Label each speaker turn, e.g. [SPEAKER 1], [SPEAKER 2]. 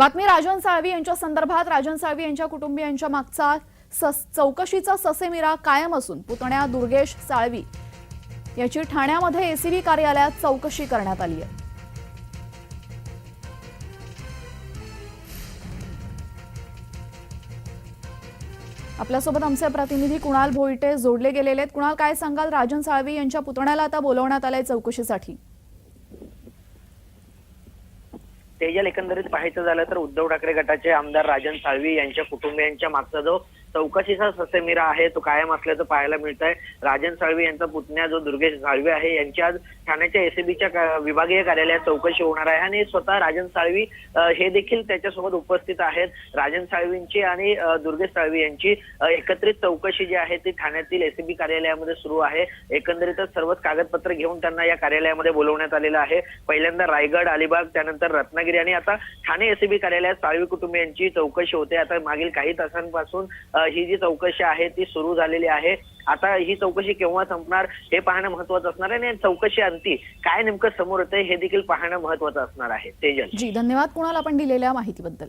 [SPEAKER 1] बातमी राजन साळवी यांच्या संदर्भात. राजन साळवी यांच्या कुटुंबियांच्या मागचा चौकशीचा ससेमिरा कायम असून पुतण्या दुर्गेश साळवी याची ठाण्यामध्ये एसीबी कार्यालयात चौकशी करण्यात आली आहे. आपल्यासोबत आमचे प्रतिनिधी कुणाल भोईटे जोडले गेलेले आहेत. कुणाल, काय सांगाल? राजन साळवी यांच्या पुतण्याला आता बोलवण्यात आलंय चौकशीसाठी.
[SPEAKER 2] तेजल, एकंदरीत पाहायचं झालं तर उद्धव ठाकरे गटाचे आमदार राजन साळवी यांच्या कुटुंबियांच्या मागचा जो चौकशीचा ससेमिरा आहे तो कायम असल्याचं पाहायला मिळत आहे. राजन साळवी यांचा पुतण्या जो दुर्गेश साळवी आहे यांची आज ठाण्याच्या एसीबीच्या विभागीय कार्यालयात चौकशी होणार आहे आणि स्वतः राजन साळवी हे देखील त्याच्यासोबत उपस्थित आहेत. राजन साळवींची आणि दुर्गेश साळवी यांची एकत्रित चौकशी जी आहे ती ठाण्यातील एसीबी कार्यालयामध्ये सुरू आहे. एकंदरीतच सर्वच कागदपत्र घेऊन त्यांना या कार्यालयामध्ये बोलवण्यात आलेलं आहे. पहिल्यांदा रायगड, अलिबाग, त्यानंतर रत्नागिरी आणि आता ठाणे एसीबी कार्यालयात साळवी कुटुंबियांची चौकशी होते. आता मागील काही तासांपासून ही जी चौकशी आहे ती सुरू झालेली आहे. आता ही चौकशी केव्हा संपणार हे पाहणं महत्वाचं असणार आहे आणि चौकशी अंती काय नेमकं समोर येतंय हे देखील पाहणं महत्वाचं असणार आहे. तेजल
[SPEAKER 1] जी, धन्यवाद कुणाल आपण दिलेल्या माहितीबद्दल.